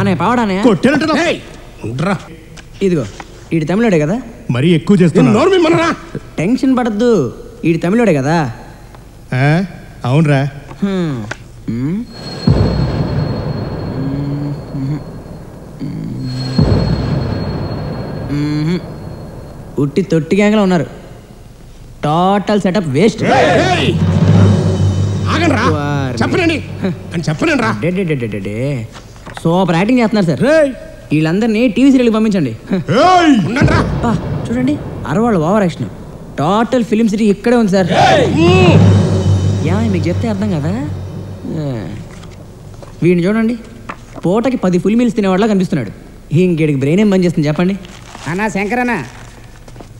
అనే పావడానే ఇదిగో ఈడు తమిళోడే కదా, మరీ ఎక్కువ చేస్తున్నా. టెన్షన్ పడద్దు, ఈడు తమిళోడే కదా. అవునరా. ఉట్టి తొట్టి గ్యాంగ్లో ఉన్నారు. Total setup waste. Super acting చేస్తున్నారు సార్. వీళ్ళందరినీ టీవీ సీరియల్కి పంపించండి. చూడండి అరవాళ్ళు over action. Total film city ఇక్కడే ఉంది సార్. మీకు చెప్తే అర్థం కదా. వీడిని చూడండి, పూటకి 10 ఫుల్ మీల్స్ తినేవాళ్ళ కనిపిస్తున్నాడు. ఇంకేడికి బ్రెయిన్ ఏం పని చేస్తుంది చెప్పండి. అన్నా శంకరన్న,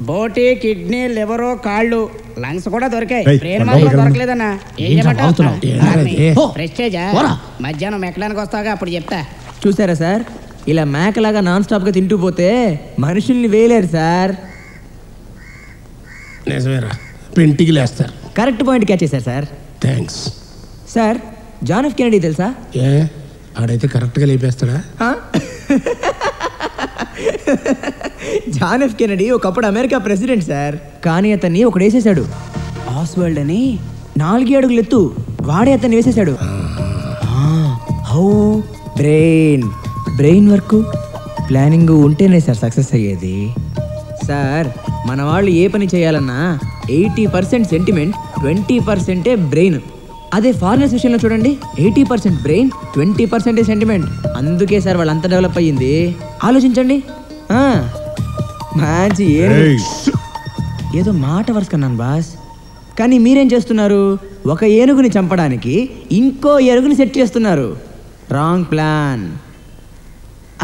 బోటి, కిడ్నీ, లివరు, కాళ్ళు, లంగ్స్ కూడా దొరికాయి, బ్రెయిన్ మాత్రం దొరకలేదన్నా. ఏం చెప్పంటావు? ప్రెస్టేజా? మధ్యాహ్నం మెక్కడానికి వస్తాగా, అప్పుడు చెప్తా. చూసారా సార్, ఇలా మేకలాగా నాన్ స్టాప్గా తింటూ పోతే మనుషుల్ని వేయలేరు సార్. నిజమేరా, పెంటికి లేస్తారు. కరెక్ట్ పాయింట్ క్యాచ్ చేశారు sir. Thanks sir. John F Kennedy తెలుసా? ఆడైతే కరెక్ట్గా లేపేస్తాడా? జాన్ ఎఫ్ కెనడీ ఒకప్పుడు అమెరికా ప్రెసిడెంట్ సార్. కానీ అతన్ని ఒకడు వేసేసాడు. ఆస్వాల్డ్ అని 4 అడుగులు ఎత్తు, వాడే అతన్ని వేసేసాడు. హౌ బ్రెయిన్ వర్క్ ప్లానింగ్ ఉంటేనే సార్ సక్సెస్ అయ్యేది. సార్ మన వాళ్ళు ఏ పని చేయాలన్నా 80% సెంటిమెంట్, 20% బ్రెయిన్. అదే ఫారినర్స్ విషయంలో చూడండి, 80% బ్రెయిన్, 20% సెంటిమెంట్. అందుకే సార్ వాళ్ళు అంత డెవలప్ అయ్యింది. ఆలోచించండి. మంచి ఏదో మాట వరుస కన్నాను బాస్. కానీ మీరేం చేస్తున్నారు? ఒక ఏనుగుని చంపడానికి ఇంకో ఏనుగుని సెట్ చేస్తున్నారు. Wrong plan.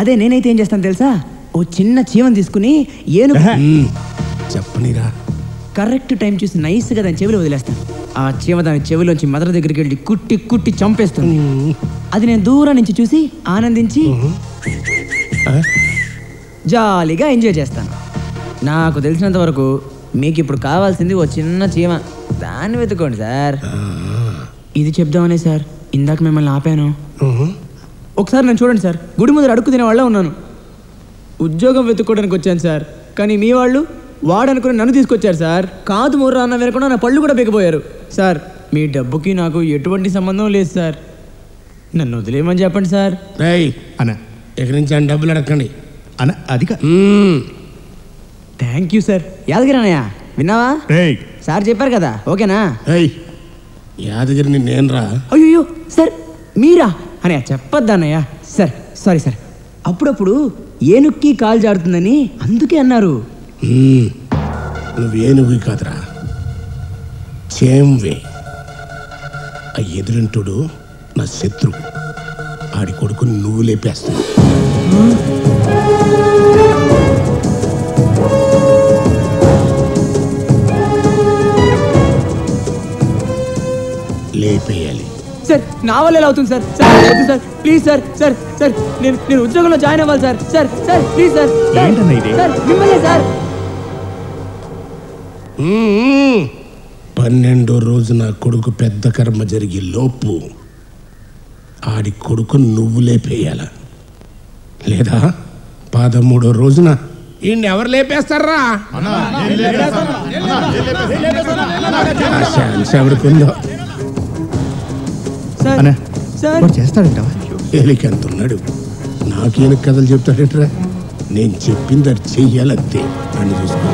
అదే నేనైతే ఏం చేస్తాను తెలుసా? ఓ చిన్న చీమను తీసుకుని ఏనుగు చెప్పనిరా కరెక్ట్ టైం చూసి నైస్గా దాని చెవిలో వదిలేస్తాను. ఆ చీమ దాని చెవిలోంచి మదర్ దగ్గరికి వెళ్ళి కుట్టి కుట్టి చంపేస్తుంది. అది నేను దూరం నుంచి చూసి ఆనందించి జాలీగా ఎంజాయ్ చేస్తాను. నాకు తెలిసినంత వరకు మీకు ఇప్పుడు కావాల్సింది ఓ చిన్న చీమ, దాన్ని వెతుక్కోండి సార్. ఇది చెప్దామనే సార్ ఇందాక మిమ్మల్ని ఆపాను. ఒకసారి నేను చూడండి సార్, గుడి ముందర అడుక్కు తినేవాళ్ళ ఉన్నాను. ఉద్యోగం వెతుక్కోవడానికి వచ్చాను సార్, కానీ మీ వాళ్ళు వాడనుకుని నన్ను తీసుకొచ్చారు సార్. కాదు ముర్రా అన్న వినకుండా నా పళ్ళు కూడా బిగపోయారు సార్. మీ డబ్బుకి నాకు ఎటువంటి సంబంధం లేదు సార్, నన్ను వదిలేయమని చెప్పండి సార్. అన్న ఎక్కడి నుంచి అని డబ్బులు అడగండి అన్న. అది థ్యాంక్ యూ సార్. యాదగిరి అన్నయ్య విన్నావా? సార్ చెప్పారు కదా, ఓకేనా? యాదగిరిని నేను రా. అయ్యో సార్ మీరా అన్నయ్య? చెప్పొద్దా అన్నయ్య. సార్ సారీ సార్, అప్పుడప్పుడు ఏనుక్కి కాలు జారుతుందని అందుకే అన్నారు. నువ్వేనుగు కాదురా, చేంవే. ఆ ఎదురింటుడు నా శత్రువు, ఆడి కొడుకుని నువ్వు లేపేస్తావు. లేపేయాలి సార్. నా వల్ల ఎలా అవుతుంది sir? Sir please sir. Sir నేను ఉద్యోగంలో జాయిన్ అవ్వాలి sir. Sir please sir. Sir మిమ్మల్ని సార్. 12వ రోజు నా కొడుకు పెద్ద కర్మ జరిగే లోపు ఆడి కొడుకు నువ్వు లేపేయాల, లేదా 13వ రోజున ఈయన్ని ఎవరు లేపేస్తారా? ఎవరికిందో చేస్తాడంటావా? ఎలికెంతున్నాడు, నాకేను కథలు చెప్తాడేట్రా? నేను చెప్పింది అది చెయ్యాలంతే. అని చూసుకో.